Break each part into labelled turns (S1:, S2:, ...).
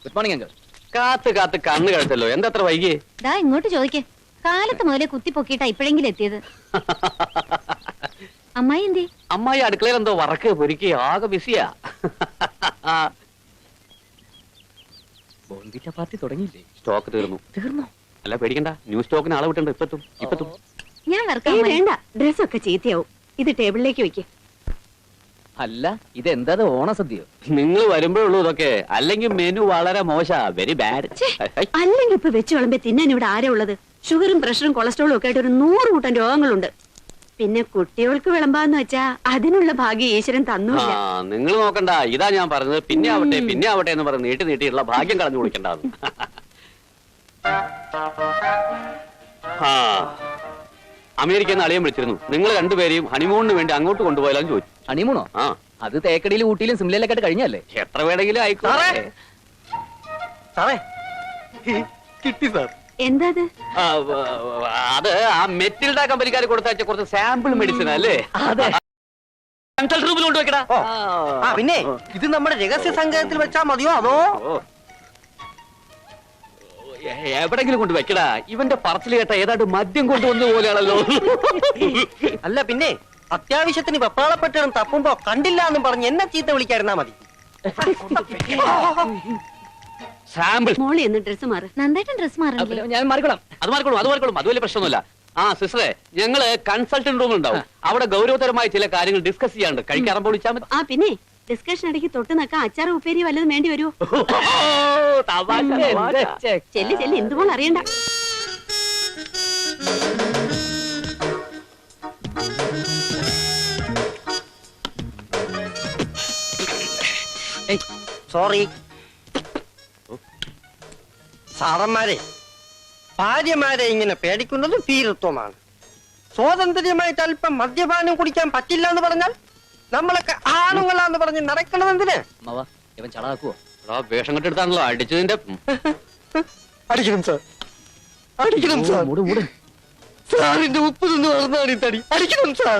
S1: Good morning uncle.
S2: കാത്ത് കാത്ത് കണ്ണ് കഴിച്ചല്ലോ. എന്തത്ര വൈകി?
S3: ദാ ഇങ്ങോട്ട് ചോദിക്കേ. കാലത്ത് മുതലേ കുത്തിപ്പൊക്കിയിട്ടാ ഇപ്പോഴെങ്കിലും എത്തിയത്. അമ്മായി എന്തേ?
S2: അമ്മായി അടുക്കളയിൽ എന്തോ വറക്ക് പൊരിക്ക് ആകെ ബിസിയാ.
S1: ബോൺവിറ്റ പാർട്ടി തുടങ്ങിയില്ലേ?
S2: സ്റ്റോക്ക് തീർന്നു.
S1: തീർന്നോ?
S2: അല്ല പേടിക്കണ്ട, ന്യൂ സ്റ്റോക്കിന് ആളെ വിട്ടുണ്ട്. ഇപ്പത്തും.
S3: ഞാൻ വറക്കാം.
S4: വേണ്ട, ഡ്രസ്സൊക്കെ ചീത്തയാവും. ഇത് ടേബിളിലേക്ക് വെക്ക്.
S1: അല്ല ഇതെന്താ ഓണസദ്യയോ?
S2: നിങ്ങൾ വരുമ്പോഴുള്ളൂ ഇതൊക്കെ, അല്ലെങ്കിൽ മെനു വളരെ മോശ. Very bad.
S4: അല്ലെങ്കിൽ ഇപ്പൊ വെച്ച് വിളമ്പി തിന്നാൻ ഇവിടെ ആരാ ഉള്ളത്? ഷുഗറും പ്രഷറും കൊളസ്ട്രോളും ഒക്കെ ആയിട്ട് ഒരു 100 കൂട്ടം രോഗങ്ങളുണ്ട്. പിന്നെ കുട്ടികൾക്ക് വിളമ്പാന്ന് വെച്ചാ അതിനുള്ള ഭാഗ്യം ഈശ്വരൻ തന്നില്ല.
S2: നിങ്ങൾ നോക്കണ്ട, ഇതാ ഞാൻ പറഞ്ഞത്. പിന്നെ ആവട്ടെ എന്ന് പറഞ്ഞ് നീട്ടിയുള്ള ഭാഗ്യം കളഞ്ഞു കുളിക്കണ്ടാന്ന്. അമേരിക്കയിൽ നിന്ന് അളിയൻ വിളിച്ചിരുന്നു. നിങ്ങൾ രണ്ടുപേരെയും ഹണിമൂണിന് വേണ്ടി അങ്ങോട്ട് കൊണ്ടുപോയാലും ചോദിച്ചു.
S1: ഹണിമൂണോ? അത് തേക്കടിയിലും ഊട്ടിയിലും സിംലയിലൊക്കെ ആയിട്ട് കഴിഞ്ഞല്ലേ?
S2: എത്ര വേണമെങ്കിലും ആയിക്കോട്ടെ.
S1: കിട്ടി സാർ.
S4: എന്താ
S2: അത് ആ മെറ്റിൽഡ കമ്പനിക്കാർ കൊടുത്തയച്ച കുറച്ച് സാമ്പിൾ മെഡിസിൻ അല്ലേ? കൺസൾട്ട് റൂമിൽ കൊണ്ടുവെക്കടാ.
S5: പിന്നെ ഇത് നമ്മുടെ രഹസ്യ സംഘത്തിൽ വെച്ചാ മതിയോ അതോ
S2: എവിടെങ്കിലും കൊണ്ട് വെക്കടാ? ഇവന്റെ പറച്ചിൽ കേട്ട ഏതാണ്ട് മദ്യം കൊണ്ടുവന്ന പോലെയാണല്ലോ.
S5: അല്ല പിന്നെ അത്യാവശ്യത്തിന് വെപ്പാളപ്പെട്ടും തപ്പുമ്പോ കണ്ടില്ല എന്നും പറഞ്ഞ് എന്നെ ചീത്ത വിളിക്കാതിരുന്നാ മതി.
S2: സാമ്പിൾ
S4: മോളി എന്ന് ഡ്രസ് മാറ്.
S3: നന്നായിട്ട് ഡ്രസ് മാറില്ലേ?
S1: ഞാൻ മാറിക്കോളാം.
S2: അത് മാറിക്കോളും. അത് വലിയ പ്രശ്നമൊന്നുമില്ല. ആ സിസ്റ്ററെ, ഞങ്ങള് കൺസൾട്ടന്റ് റൂമിൽ ഉണ്ടാവും. അവിടെ ഗൗരവതരമായ ചില കാര്യങ്ങൾ ഡിസ്കസ് ചെയ്യാണ്ട്. കഴിക്കാറുമ്പോൾ വിളിച്ചാൽ മതി.
S4: ആ പിന്നെ ഡിസ്കഷൻ ഇടയ്ക്ക് തൊട്ട് നക്കാൻ അച്ചാർ ഉപ്പേരി വല്ലതും വേണ്ടി വരുമോ? ചെല്ലി എന്തുപോലെ അറിയണ്ട.
S5: സോറി സാറന്മാരെ, ഭാര്യമാരെ ഇങ്ങനെ പേടിക്കുന്നത് ഭീരുത്വമാണ്. സ്വാതന്ത്ര്യമായിട്ട് അല്പം മദ്യപാനം കുടിക്കാൻ പറ്റില്ല എന്ന് പറഞ്ഞാൽ നമ്മളൊക്കെ ആണുങ്ങളാന്ന് പറഞ്ഞ് നടക്കണത് എന്തിന്?
S1: ഇവൻ ചളാക്കുവോ?
S2: വേഷം കെട്ടെടുത്താണല്ലോ അടിച്ചതിന്റെ.
S5: അടിക്കണം സാർ, അടിക്കണം സാർ. സാറിന്റെ ഉപ്പ് തിന്ന് വളർന്നാണ് ഈ തടി. അടിക്കണം സാർ.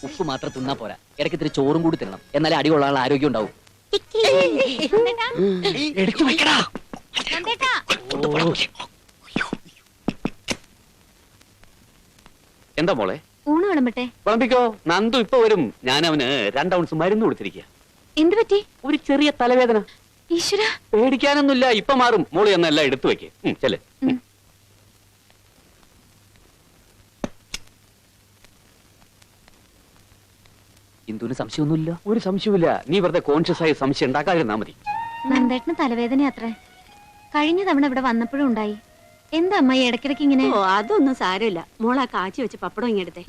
S1: ഉപ്പ് മാത്രം തിന്നാ പോരാ, ഇടയ്ക്ക് ഇത്തിരി ചോറും കൂടി തിന്നണം. എന്നാലേ അടികൊള്ളാനുള്ള ആരോഗ്യം ഉണ്ടാവും.
S5: എടുത്തു വെക്കടാ.
S2: എന്താ മോളെ?
S3: ഊണ് വിളമ്പട്ടെ?
S2: വിളമ്പിക്കോ. നന്ദു ഇപ്പൊ വരും. ഞാൻ അവന് 2 ഔൺസ് മരുന്ന് കൊടുത്തിരിക്കുക.
S3: എന്ത് പറ്റി?
S2: ഒരു ചെറിയ തലവേദന.
S3: ഈശ്വര,
S2: പേടിക്കാനൊന്നുമില്ല, ഇപ്പൊ മാറും. മോള് എന്നെല്ലാം എടുത്തു വെക്ക്. ചെല്.
S1: ഇന്ദുവിന് സംശയമൊന്നുമില്ല?
S2: ഒരു സംശയമില്ല. നീ വെറുതെ കോൺഷ്യസ് ആയി സംശയം ഉണ്ടാക്കാതിരുന്നാ മതി.
S3: നന്ദേട്ടന് തലവേദന അത്രേ. കഴിഞ്ഞ തവണ ഇവിടെ വന്നപ്പോഴും ഉണ്ടായി. എന്താ അമ്മായി ഇടയ്ക്കിടയ്ക്ക് ഇങ്ങനെ?
S4: ഓ അതൊന്നും സാരമില്ല. മോളാ കാച്ചി വെച്ച് പപ്പടം ഇങ്ങെടുത്തേ.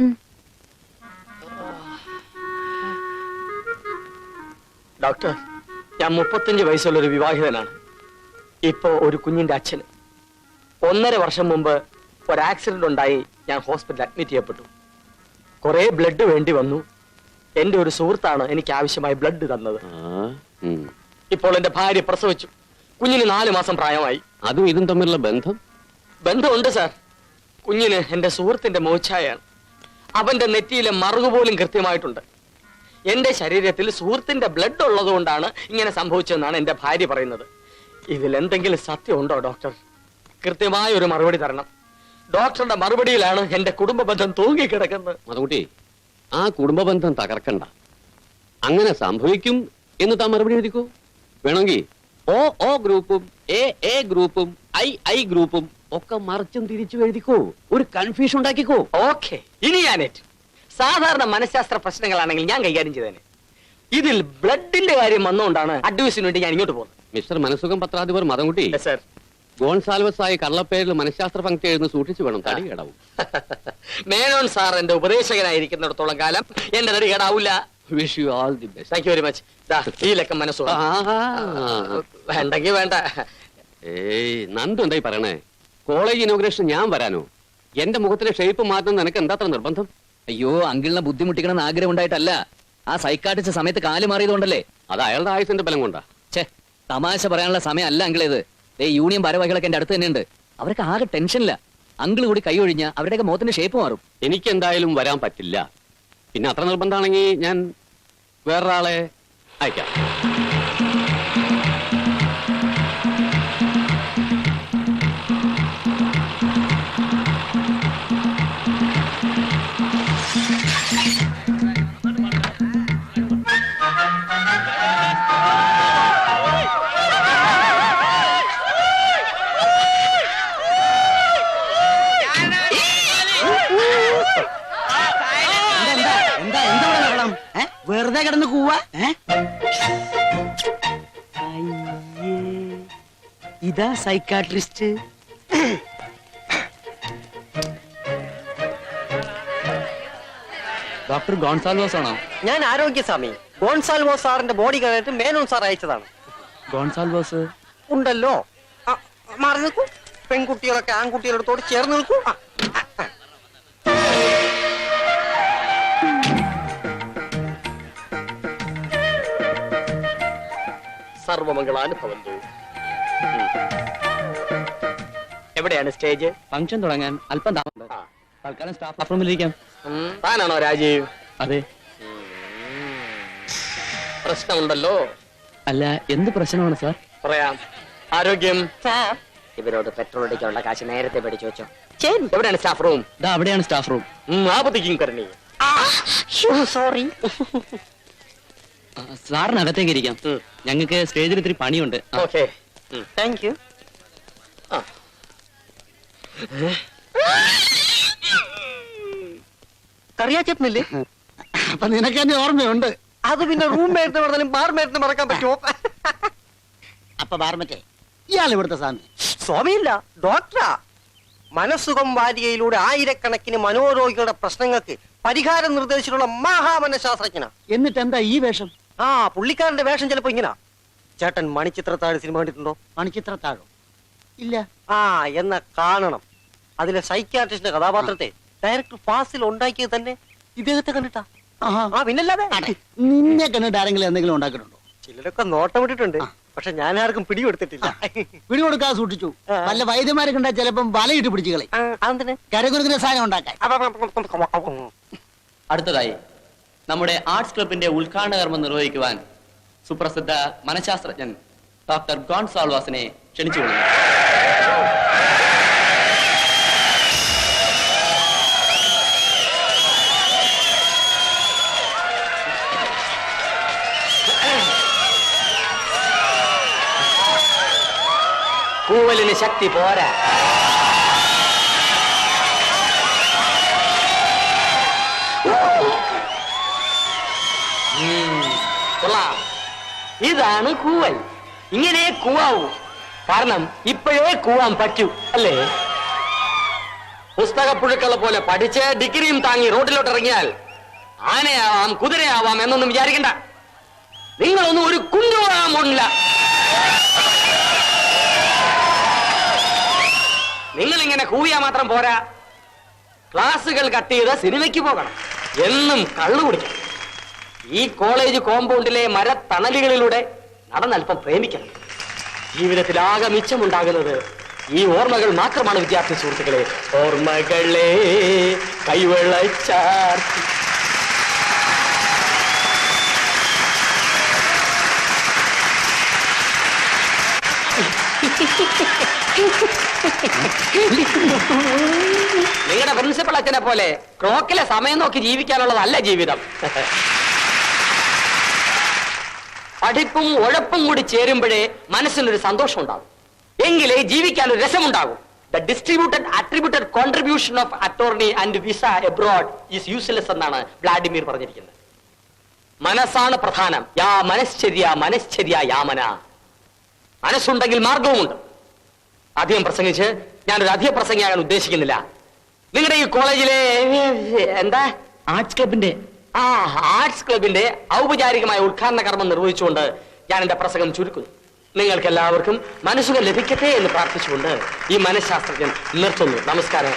S5: ഡോക്ടർ, ഞാൻ 35 വയസ്സുള്ള ഒരു വിവാഹിതനാണ്. ഇപ്പോ ഒരു കുഞ്ഞിന്റെ അച്ഛന്. 1.5 വർഷം മുമ്പ് ഒരു ആക്സിഡന്റ് ഉണ്ടായി ഞാൻ ഹോസ്പിറ്റലിൽ അഡ്മിറ്റ് ചെയ്യപ്പെട്ടു. കുറെ ബ്ലഡ് വേണ്ടി വന്നു. എന്റെ ഒരു സുഹൃത്താണ് എനിക്ക് ആവശ്യമായ ബ്ലഡ് തന്നത്. ഇപ്പോൾ എന്റെ ഭാര്യ പ്രസവിച്ചു. കുഞ്ഞിന് 4 മാസം പ്രായമായി.
S2: അതും ഇതും തമ്മിലുള്ള
S5: ബന്ധമുണ്ട് സാർ. കുഞ്ഞിന് എന്റെ സുഹൃത്തിന്റെ മോച്ചായാണ്. അവന്റെ നെറ്റിയിലെ മറുകു പോലും കൃത്യമായിട്ടുണ്ട്. എന്റെ ശരീരത്തിൽ സുഹൃത്തിന്റെ ബ്ലഡ് ഉള്ളതുകൊണ്ടാണ് ഇങ്ങനെ സംഭവിച്ചതെന്നാണ് എന്റെ ഭാര്യ പറയുന്നത്. ഇതിൽ എന്തെങ്കിലും സത്യമുണ്ടോ ഡോക്ടർ? കൃത്യമായ ഒരു മറുപടി തരണം. ഡോക്ടറുടെ മറുപടിയിലാണ് എന്റെ കുടുംബ ബന്ധം തൂങ്ങിക്കിടക്കുന്നത്.
S2: അതുകൂട്ടി, ആ കുടുംബ ബന്ധം തകർക്കണ്ട. അങ്ങനെ സംഭവിക്കും എന്ന് താൻ മറുപടി എഴുതിക്കോ. വേണമെങ്കിൽ ഓ ഗ്രൂപ്പും എ ഗ്രൂപ്പും ഐ ഗ്രൂപ്പും ഒക്കെ മറിച്ചും തിരിച്ചു എഴുതിക്കോ. ഒരു കൺഫ്യൂഷൻ ഉണ്ടാക്കിക്കോ.
S5: ഓക്കെ, ഇനി ഞാനേറ്റ്. സാധാരണ മനഃശാസ്ത്ര പ്രശ്നങ്ങളാണെങ്കിൽ ഞാൻ കൈകാര്യം ചെയ്തേനെ. ഇതിൽ ബ്ലഡിന്റെ കാര്യം വന്നുകൊണ്ടാണ് അഡ്വൈസിന് വേണ്ടി ഞാൻ ഇങ്ങോട്ട് പോകുന്നത്.
S2: മിസ്റ്റർ മനസുഖം പത്രാധിപർ മതംകുട്ടി,
S5: സർ,
S2: ഗോൺസാൽവസ് ആയി കള്ളപ്പേരിൽ മനഃശാസ്ത്ര പങ്ക്തി എഴുതുന്ന സൂക്ഷിച്ചു വേണം. തടി കേടാവും.
S5: മേനോൻ സാർ എന്റെ ഉപദേശകനായിരിക്കുന്നിടത്തോളം കാലം എന്റെ തടി കേടാവൂല.
S2: Wish you all the best.
S5: Thank you very much. ഈ ലക്കം മനസ്സോ വേണ്ടെങ്കിൽ വേണ്ട.
S2: ഏയ് നന്ദു എന്തായി പറയണേ? കോളേജ് ഇനോഗ്രേഷൻ ഞാൻ വരാനോ? എന്റെ മുഖത്തിലെ ഷേപ്പ് മാറ്റുന്ന നിനക്ക് എന്താ നിർബന്ധം?
S1: അയ്യോ, അങ്കിളിനെ ബുദ്ധിമുട്ടിക്കണം ആഗ്രഹം ഉണ്ടായിട്ടല്ല. ആ സൈക്കാട്ടിച്ച സമയത്ത് കാല് മാറിയതുകൊണ്ടല്ലേ.
S2: അത് അയാളുടെ ആയുസിന്റെ ബലം കൊണ്ടാ.
S1: ഛേ, തമാശ പറയാനുള്ള സമയം അല്ല അങ്കിളേത്. യൂണിയൻ ഭാരവാഹികളൊക്കെ എന്റെ അടുത്ത് തന്നെയുണ്ട്. അവർക്ക് ആകെ ടെൻഷനില്ല. അങ്കിൾ കൂടി കൈ ഒഴിഞ്ഞ അവരുടെയൊക്കെ മുഖത്തിന്റെ ഷേപ്പ് മാറും.
S2: എനിക്ക് എന്തായാലും വരാൻ പറ്റില്ല. പിന്നെ അത്ര നിർബന്ധമാണെങ്കിൽ ഞാൻ വേറൊരാളെ അയക്കാം.
S6: വെറുതെ കിടന്ന് കൂവാ. ഇതാ സൈക്കാട്രിസ്റ്റ്.
S1: ഡോക്ടർ ഗോൺസാൽവോസ് ആണോ?
S7: ഞാൻ ആരോഗ്യസ്വാമി ഗോൺസാൽവോ സാറിന്റെ ബോഡി കഴിഞ്ഞിട്ട് മേനോൻ സാർ അയച്ചതാണ്.
S1: ഗോൺസാൽവോസ്
S7: ഉണ്ടല്ലോ. മാറി നിൽക്കൂ. പെൺകുട്ടികളൊക്കെ ആൺകുട്ടികളോട് ചേർന്ന് നിൽക്കൂ. സർവമംഗളാനുഭവന്തു. എവിടെയാണ് സ്റ്റേജ്?
S1: ഫംഗ്ഷൻ തുടങ്ങാൻ അല്പം താമസം. തൽക്കാലം സ്റ്റാഫ് റൂമിലിരിക്കാം.
S7: താനാണോ രാജീവ്?
S1: അതെ.
S7: പ്രശ്നമുണ്ടല്ലോ.
S1: അല്ല, എന്ത് പ്രശ്നമാണ് സാർ?
S7: പറയാം. ആരോഗ്യം. ഇവരോട് പെട്രോൾ അടിക്കാനുള്ള കാശ് നേരത്തെ പഠിച്ചു വെച്ചോ. എവിടെയാണ് സ്റ്റാഫ് റൂം?
S1: ഇതാ അവിടെയാണ് സ്റ്റാഫ് റൂം.
S7: ആപത്തിക്കും കരണി. സോറി.
S1: സാറിനകത്തേക്ക് ഇരിക്കാം. ഞങ്ങൾക്ക് സ്റ്റേജിൽ ഇത്തിരി പണിയുണ്ട്.
S7: Okay, thank you. കറിയാച്ചെത്തുന്നില്ലേ?
S6: അപ്പൊ നിനക്ക് എന്നെ ഓർമ്മയുണ്ട്.
S7: അത് പിന്നെ റൂം മേറ്റ് പറഞ്ഞാലും ബാർ മേറ്റിന് മറക്കാൻ പറ്റുമോ?
S6: അപ്പൊ ബാർമറ്റേ ഇയാൾ ഇവിടുത്തെ സ്വാമി?
S7: സ്വാമിയില്ല, ഡോക്ടറാ. മനസ്സുഖം വാരികയിലൂടെ ആയിരക്കണക്കിന് മനോരോഗികളുടെ പ്രശ്നങ്ങൾക്ക് പരിഹാരം നിർദ്ദേശിച്ചിട്ടുള്ള മഹാമനഃശാസ്ത്രജ്ഞനാ.
S6: എന്നിട്ട് എന്താ ഈ വേഷം?
S7: പുള്ളിക്കാരന്റെ വേഷം ചിലപ്പോ ഇങ്ങനെ. ചേട്ടൻ മണിച്ചിത്രത്താഴ് സിനിമ കണ്ടിട്ടുണ്ടോ?
S6: മണിച്ചിത്രത്താഴോ? ഇല്ല.
S7: എന്നാ കാണണം. അതിലെ സൈക്യാട്രിസ്റ്റിന്റെ കഥാപാത്രത്തെ ഡയറക്ടർ ഫാസിൽ ഉണ്ടാക്കിയത് തന്നെ ഇദ്ദേഹത്തെ കണ്ടിട്ടാ. പിന്നല്ലാതെ
S6: നിന്നെ കണ്ടിട്ട് ആരെങ്കിലും എന്തെങ്കിലും ഉണ്ടാക്കിയിട്ടുണ്ടോ?
S7: ചിലരൊക്കെ നോട്ടം വിട്ടിട്ടുണ്ട്, പക്ഷെ ഞാൻ ആർക്കും പിടികൊടുത്തിട്ടില്ല.
S6: പിടികൊടുക്കാതെ സൂക്ഷിച്ചു. വല്ല വൈദ്യന്മാരെ കണ്ടാ ചിലപ്പം വലയിട്ട് പിടിച്ചു കളി. കരകുരുക്കുന്ന സാധനം ഉണ്ടാക്കാൻ.
S1: അടുത്തതായി നമ്മുടെ ആർട്സ് ക്ലബിന്റെ ഉദ്ഘാടന കർമ്മം നിർവഹിക്കുവാൻ സുപ്രസിദ്ധ മനഃശാസ്ത്രജ്ഞൻ ഡോക്ടർ ഗോൺസാൽവാസിനെ ക്ഷണിച്ചുകൊള്ളുന്നു.
S7: കൂവലിന് ശക്തി പോരാ. ഇതാണ് കൂവൽ. ഇങ്ങനെ കൂവാവൂ. കാരണം ഇപ്പോഴേ കൂവാൻ പറ്റൂ, അല്ലേ? പുസ്തകപ്പുഴുക്കളെ പോലെ പഠിച്ച് ഡിഗ്രിയും താങ്ങി റോഡിലോട്ട് ഇറങ്ങിയാൽ ആനയാവാം, കുതിരയാവാം എന്നൊന്നും വിചാരിക്കണ്ട. നിങ്ങളൊന്നും ഒരു കുഞ്ഞുവാൻ പോണില്ല. നിങ്ങളിങ്ങനെ കൂവിയാ മാത്രം പോരാ. ക്ലാസുകൾ കട്ട് ചെയ്ത് സിനിമയ്ക്ക് പോകണം. എന്നും കള്ളു കുടിക്കണം. ഈ കോളേജ് കോമ്പൗണ്ടിലെ മരത്തണലുകളിലൂടെ നടന്നൽപ്പം പ്രേമിക്കണം. ജീവിതത്തിലാകെ മിച്ചമുണ്ടാകുന്നത് ഈ ഓർമ്മകൾ മാത്രമാണ് വിദ്യാർത്ഥി സുഹൃത്തുക്കളെ. ഓർമ്മകളെ കൈവെള്ളച്ചാർത്തി. നിങ്ങളുടെ പ്രിൻസിപ്പൽ അച്ഛനെ പോലെ ക്ലോക്കിലെ സമയം നോക്കി ജീവിക്കാനുള്ളതല്ല ജീവിതം. പഠിപ്പും ഉഴപ്പും കൂടി ചേരുമ്പോഴേ മനസ്സിനൊരു സന്തോഷം ഉണ്ടാകും. എങ്കിലേ ജീവിക്കാൻ ഒരു രസമുണ്ടാകും. The distributed attributed contribution of attorney and visa abroad is useless എന്നാണ് വ്ളാഡിമിർ പറഞ്ഞിരിക്കുന്നത്. മനസ്സാണ് പ്രധാനം. യാ മനശ്ചര്യ മനശ്ചര്യ യാമന. മനസ്സുണ്ടെങ്കിൽ മാർഗവുമുണ്ട്. അധികം പ്രസംഗിച്ച് ഞാനൊരു അധിക പ്രസംഗിയാകാൻ ഉദ്ദേശിക്കുന്നില്ല. നിങ്ങളുടെ ഈ കോളേജിലെ എന്താ
S1: ആർട്സ് ക്ലബിന്റെ
S7: ആർട്സ് ക്ലബിന്റെ ഔപചാരികമായ ഉദ്ഘാടന കർമ്മം നിർവഹിച്ചുകൊണ്ട് ഞാൻ എന്റെ പ്രസംഗം ചുരുക്കുന്നു. നിങ്ങൾക്ക് എല്ലാവർക്കും മനസ്സുകൾ ലഭിക്കട്ടെ എന്ന് പ്രാർത്ഥിച്ചുകൊണ്ട് ഈ മനഃശാസ്ത്രജ്ഞൻ നിർത്തുന്നു. നമസ്കാരം.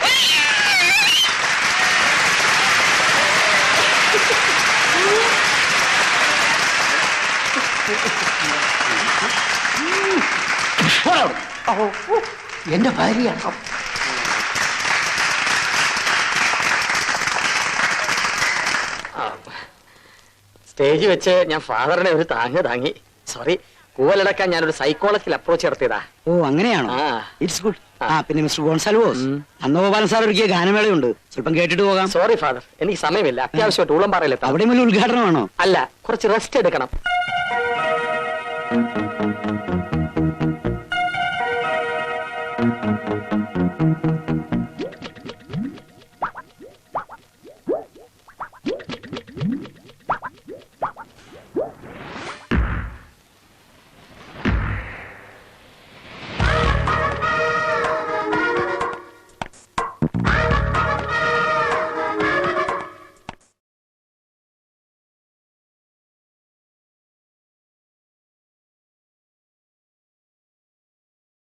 S6: എന്റെ ഭാര്യയാണ്.
S5: സ്റ്റേജ് വെച്ച് ഞാൻ ഫാദറിനെ ഒരു താങ്ങി. സോറി, കൂവലടക്കാൻ ഞാനൊരു സൈക്കോളജിക്കൽ അപ്രോച്ച് നടത്തിയതാ.
S8: ഓ അങ്ങനെയാണോ?
S5: ആ.
S8: It's good. ആ പിന്നെ മിസ്റ്റർ ഗോൺസാൽവോസ്, നന്ദഗോപാലൻ സാർ ഒരുക്കിയ ഗാനമേളയുണ്ട്, സ്വല്പം കേട്ടിട്ട് പോകാം.
S5: സോറി ഫാദർ, എനിക്ക് സമയമില്ല. അത്യാവശ്യമായിട്ട് ഊളംപാറയിലെത്താം.
S8: അവിടെ വലിയ ഉദ്ഘാടനമാണോ?
S5: അല്ല, കുറച്ച് റെസ്റ്റ് എടുക്കണം.